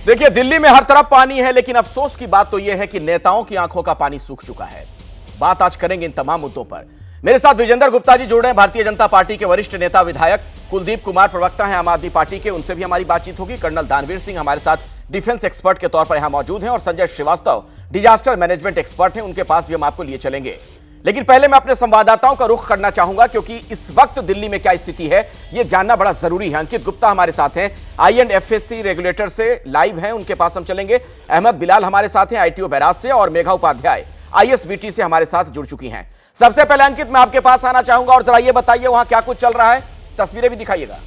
देखिए, दिल्ली में हर तरफ पानी है, लेकिन अफसोस की बात तो यह है कि नेताओं की आंखों का पानी सूख चुका है। बात आज करेंगे इन तमाम मुद्दों पर। मेरे साथ विजेंद्र गुप्ता जी जुड़ रहे हैं, भारतीय जनता पार्टी के वरिष्ठ नेता विधायक। कुलदीप कुमार प्रवक्ता हैं आम आदमी पार्टी के, उनसे भी हमारी बातचीत होगी। कर्नल दानवीर सिंह हमारे साथ डिफेंस एक्सपर्ट के तौर पर यहां मौजूद हैं, और Sanjay Srivastava disaster management expert हैं, उनके पास भी हम आपको लिए चलेंगे। लेकिन पहले मैं अपने संवाददाताओं का रुख करना चाहूंगा, क्योंकि इस वक्त दिल्ली में क्या स्थिति है यह जानना बड़ा जरूरी है। अंकित गुप्ता हमारे साथ हैं, आई&एफएससी रेगुलेटर से लाइव हैं, उनके पास हम चलेंगे। अहमद बिलाल हमारे साथ हैं आईटीओ बैराज से, और मेघा उपाध्याय आईएसबीटी से हमारे साथ जुड़ चुकी हैं। सबसे पहले अंकित, मैं आपके पास आना चाहूंगा और जरा ये बताइए वहां क्या कुछ चल रहा है, तस्वीरें भी दिखाइएगा।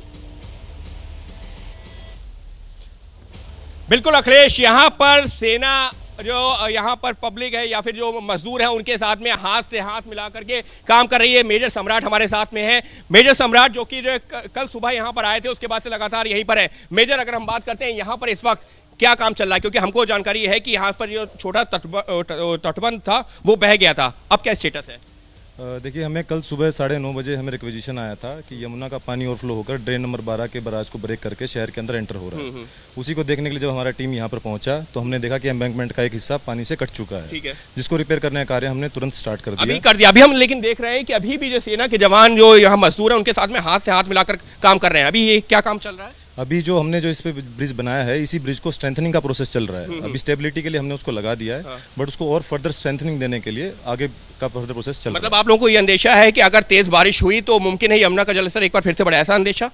बिल्कुल अखिलेश, यहां पर सेना जो यहाँ पर पब्लिक है या फिर जो मजदूर हैं उनके साथ में हाथ से हाथ मिला करके काम कर रही है। मेजर सम्राट हमारे साथ में है। मेजर सम्राट जो कि कल सुबह यहाँ पर आए थे, उसके बाद से लगातार यहीं पर है। मेजर, अगर हम बात करते हैं यहाँ पर इस वक्त क्या काम चल रहा है, क्योंकि हमको जानकारी है कि यहाँ पर जो छोटा तटबंध था वो बह गया था, अब क्या स्टेटस है? देखिए, हमें कल सुबह 9:30 बजे हमें रिक्वेजिशन आया था कि यमुना का पानी ओवरफ्लो होकर ड्रेन नंबर 12 के बराज को ब्रेक करके शहर के अंदर एंटर हो रहा है। उसी को देखने के लिए जब हमारा टीम यहाँ पर पहुंचा तो हमने देखा कि एम्बैंकमेंट का एक हिस्सा पानी से कट चुका है। ठीक है, जिसको रिपेयर करने का कार्य हमने तुरंत स्टार्ट कर दिया। अभी हम लेकिन देख रहे हैं कि अभी भी जो सेना के जवान जो यहाँ मजदूर है उनके साथ में हाथ से हाथ मिलाकर काम कर रहे हैं। अभी ये क्या काम चल रहा है? अभी जो हमने जो इस पे ब्रिज बनाया है, इसी ब्रिज को स्ट्रेंथनिंग का प्रोसेस चल रहा है। अभी स्टेबिलिटी के लिए हमने उसको लगा दिया है, बट उसको और फर्दर स्ट्रेंथनिंग देने के लिए आगे का फर्दर प्रोसेस चल रहा है। मतलब आप लोगों को ये अंदेशा है कि अगर तेज बारिश हुई तो मुमकिन है यमुना का जलस्तर एक बार फिर से बढ़े, ऐसा अंदेशा?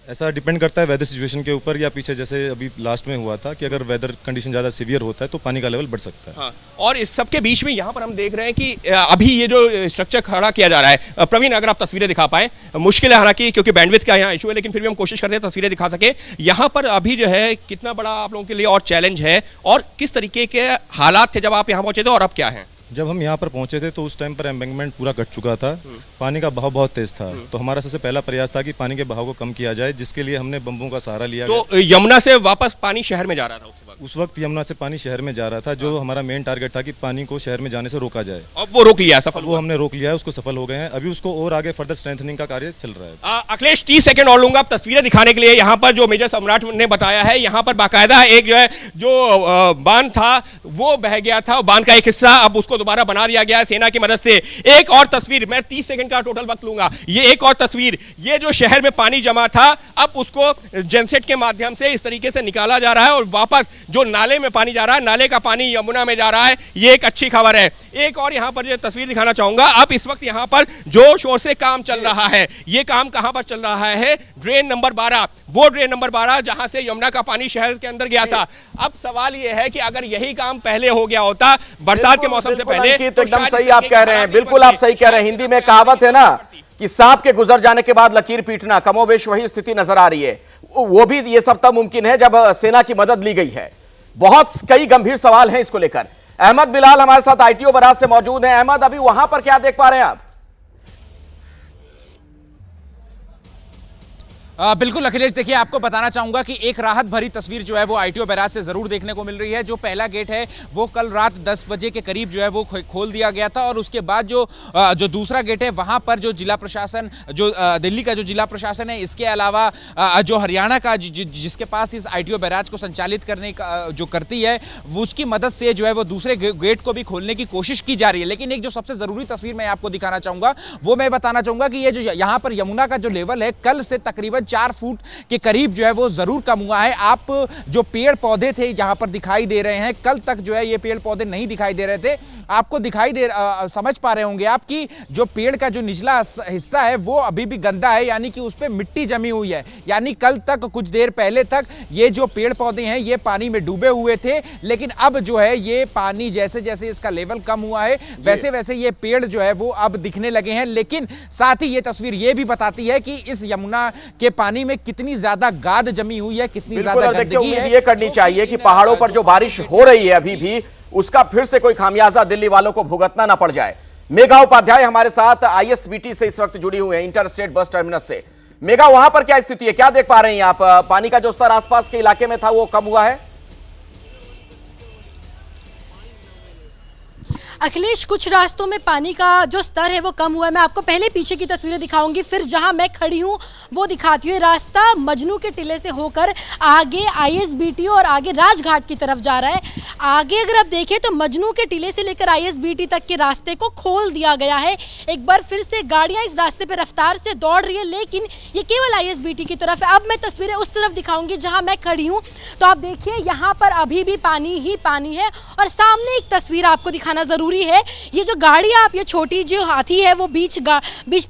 ऐसा डिपेंड करता है वेदर सिचुएशन के ऊपर, या पीछे जैसे अभी लास्ट में हुआ था कि अगर वेदर कंडीशन ज़्यादा सीवियर होता है तो पानी का लेवल बढ़ सकता है। हाँ। और इस सब के बीच में यहाँ पर हम देख रहे हैं कि अभी ये जो स्ट्रक्चर खड़ा किया जा रहा है, प्रवीण अगर आप तस्वीरें दिखा पाए, मुश्किल है हालांकि क्योंकि बैंडविड्थ का यहाँ इशू है, लेकिन फिर भी हम कोशिश करते हैं तस्वीरें दिखा सके। यहाँ पर अभी जो है कितना बड़ा आप लोगों के लिए और चैलेंज है, और किस तरीके के हालात थे जब आप यहाँ पहुंचे थे और अब क्या है? जब हम यहाँ पर पहुंचे थे तो उस टाइम पर एम्बैंकमेंट पूरा कट चुका था, पानी का बहाव बहुत तेज था। तो हमारा सबसे पहला प्रयास था कि पानी के बहाव को कम किया जाए, जिसके लिए हमने बम्बों का सहारा लिया। तो यमुना से वापस पानी शहर में जा रहा था उस वक्त यमुना से पानी शहर में जा रहा था, जो हमारा मेन टारगेट था कि पानी को शहर में जाने से रोका जाए। अब वो रोक लिया, सफल वो हमने रोक लिया है, उसको सफल हो गए हैं। अभी उसको और आगे फर्दर स्ट्रेंथनिंग का कार्य चल रहा है। अखिलेश, 30 सेकंड और लूंगा तस्वीरें दिखाने के लिए। यहाँ पर जो मेजर सम्राट ने बताया है, यहाँ पर बाकायदा एक जो है जो बांध था वो बह गया था, बांध का एक हिस्सा अब उसको दोबारा बना दिया गया है सेना की मदद से। एक और तस्वीर, मैं 30 सेकंड का टोटल वक्त लूंगा। ये एक और तस्वीर, ये जो शहर में पानी जमा था अब उसको जेनसेट के माध्यम से इस तरीके से निकाला जा रहा है, और वापस जो नाले में पानी जा रहा है, नाले का पानी यमुना में जा रहा है। ये एक अच्छी खबर है। एक और यहाँ पर जो तस्वीर दिखाना चाहूंगा, अब इस वक्त यहाँ पर जोर शोर से काम चल रहा है। ये काम कहां पर चल रहा है? ड्रेन नंबर 12, वो ड्रेन नंबर 12 जहां से यमुना का पानी शहर के अंदर गया था। अब सवाल यह है कि अगर यही काम पहले हो गया होता, बरसात के मौसम से पहले, तो एकदम सही आप कह रहे हैं, बिल्कुल आप सही कह रहे हैं। हिंदी में कहावत है ना कि सांप के गुजर जाने के बाद लकीर पीटना, कमोबेश वही स्थिति नजर आ रही है। वो भी ये सब तब मुमकिन है जब सेना की मदद ली गई है। बहुत कई गंभीर सवाल हैं इसको लेकर। अहमद बिलाल हमारे साथ आईटीओ बराज से मौजूद हैं। अहमद, अभी वहां पर क्या देख पा रहे हैं आप? बिल्कुल अखिलेश, देखिए आपको बताना चाहूंगा कि एक राहत भरी तस्वीर जो है वो आईटीओ बैराज से जरूर देखने को मिल रही है। जो पहला गेट है वो कल रात 10 बजे के करीब जो है वो खोल दिया गया था, और उसके बाद जो दूसरा गेट है वहां पर जो जिला प्रशासन, जो दिल्ली का जो जिला प्रशासन है, इसके अलावा जो हरियाणा का जिसके पास इस आईटीओ बैराज को संचालित करने का जो करती है, उसकी मदद से जो है वो दूसरे गेट को भी खोलने की कोशिश की जा रही है। लेकिन एक जो सबसे जरूरी तस्वीर मैं आपको दिखाना चाहूंगा वो मैं बताना चाहूंगा कि ये जो यहाँ पर यमुना का जो लेवल है कल से तकरीबन 4 फुट के करीब जो है वो जरूर कम हुआ है। आप जो पेड़ पौधे थे जहां पर दिखाई दे रहे हैं, कल तक जो है ये पेड़ पौधे नहीं दिखाई दे रहे थे। आपको समझ पा रहे होंगे आप कि जो पेड़ का जो निचला हिस्सा है वो अभी भी गंदा है, यानी कि उस पे मिट्टी जमी हुई है। यानी कल तक, कुछ देर पहले तक ये जो पेड़ पौधे हैं ये पानी में डूबे हुए थे, लेकिन अब जो है ये पानी जैसे जैसे इसका लेवल कम हुआ है वैसे वैसे ये पेड़ जो है वो अब दिखने लगे हैं। लेकिन साथ ही ये तस्वीर ये भी बताती है कि इस यमुना के पानी में कितनी ज्यादा गाद जमी हुई है, कितनी ज्यादा गंदगी है। ये करनी चाहिए कि पहाड़ों पर जो बारिश हो रही है अभी भी, उसका फिर से कोई खामियाजा दिल्ली वालों को भुगतना ना पड़ जाए। मेघा उपाध्याय हमारे साथ आईएसबीटी से इस वक्त जुड़ी हुई है, इंटर स्टेट बस टर्मिनस से। मेघा, वहां पर क्या स्थिति है, क्या देख पा रहे हैं आप? पानी का जो स्तर आसपास के इलाके में था वो कम हुआ है? अखिलेश, कुछ रास्तों में पानी का जो स्तर है वो कम हुआ है। मैं आपको पहले पीछे की तस्वीरें दिखाऊंगी, फिर जहां मैं खड़ी हूं वो दिखाती हूँ। रास्ता मजनू के टिले से होकर आगे ISBT और आगे राजघाट की तरफ जा रहा है। आगे अगर आप देखें तो मजनू के टिले से लेकर ISBT तक के रास्ते को खोल दिया गया है। एक बार फिर से गाड़ियां इस रास्ते पर रफ्तार से दौड़ रही है, लेकिन ये केवल ISBT की तरफ है। अब मैं तस्वीरें उस तरफ दिखाऊंगी जहां मैं खड़ी हूं, तो आप देखिए यहाँ पर अभी भी पानी ही पानी है। और सामने एक तस्वीर आपको दिखाना जरूरी है। ये जो गाड़ी आप, ये छोटी जो हाथी है वो बीच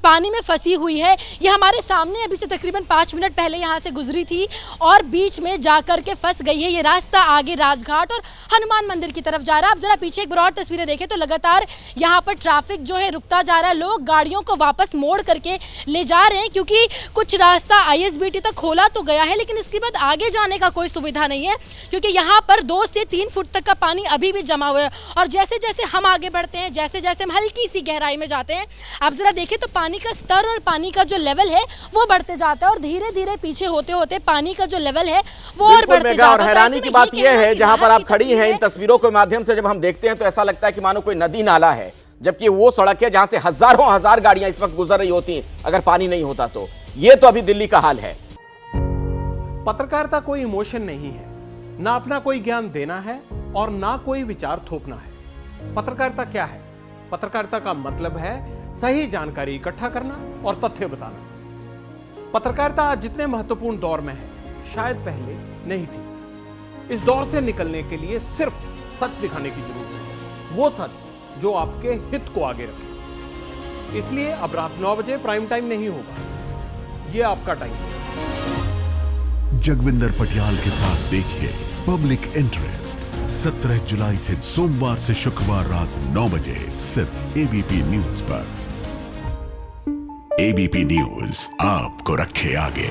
पानी में फंसी हुई है। ये हमारे सामने अभी से तकरीबन 5 मिनट पहले यहाँ से गुजरी थी और बीच में जाकर के फंस गई है। ये रास्ता आगे राजघाट और हनुमान मंदिर की तरफ जा रहा है। आप जरा पीछे एक बार और तस्वीरें देखें तो लगातार यहाँ पर ट्रैफिक जो है रुकता जा रहा है। लोग गाड़ियों को वापस मोड़ करके ले जा रहे हैं, क्योंकि कुछ रास्ता ISBT तक खोला तो गया है, लेकिन इसके बाद आगे जाने का कोई सुविधा नहीं है, क्योंकि यहाँ पर 2 से 3 फुट तक का पानी अभी भी जमा हुआ है। और जैसे जैसे हम आगे बढ़ते हैं, जैसे जैसे हम हल्की सी गहराई में जाते हैं, आप जरा देखें तो पानी का स्तर और पानी का जो लेवल है वो बढ़ते जाता है और धीरे धीरे पीछे होते होते पानी का जो लेवल है वो और बढ़ते जाता है। और हैरानी की बात यह है, जहां पर आप खड़ी हैं, इन तस्वीरों के माध्यम से जब हम देखते हैं तो ऐसा लगता है कि मानो कोई नदी नाला है, जबकि वो सड़क है जहां से हजारों हजार गाड़ियां इस वक्त गुजर रही होती अगर पानी नहीं होता तो। ये तो अभी दिल्ली का हाल है। पत्रकारिता कोई इमोशन नहीं है, ना अपना कोई ज्ञान देना है और ना कोई विचार थोपना है। पत्रकारिता क्या है? पत्रकारिता का मतलब है सही जानकारी इकट्ठा करना और तथ्य बताना। पत्रकारिता आज जितने महत्वपूर्ण दौर में है, शायद पहले नहीं थी। इस दौर से निकलने के लिए सिर्फ सच दिखाने की जरूरत है, वो सच जो आपके हित को आगे रखे। इसलिए अब रात 9 बजे प्राइम टाइम नहीं होगा, ये आपका टाइम है। जगविंदर पटियाल के साथ देखिए पब्लिक इंटरेस्ट 17 जुलाई से सोमवार से शुक्रवार रात 9 बजे सिर्फ ABP न्यूज पर। ABP न्यूज आपको रखे आगे।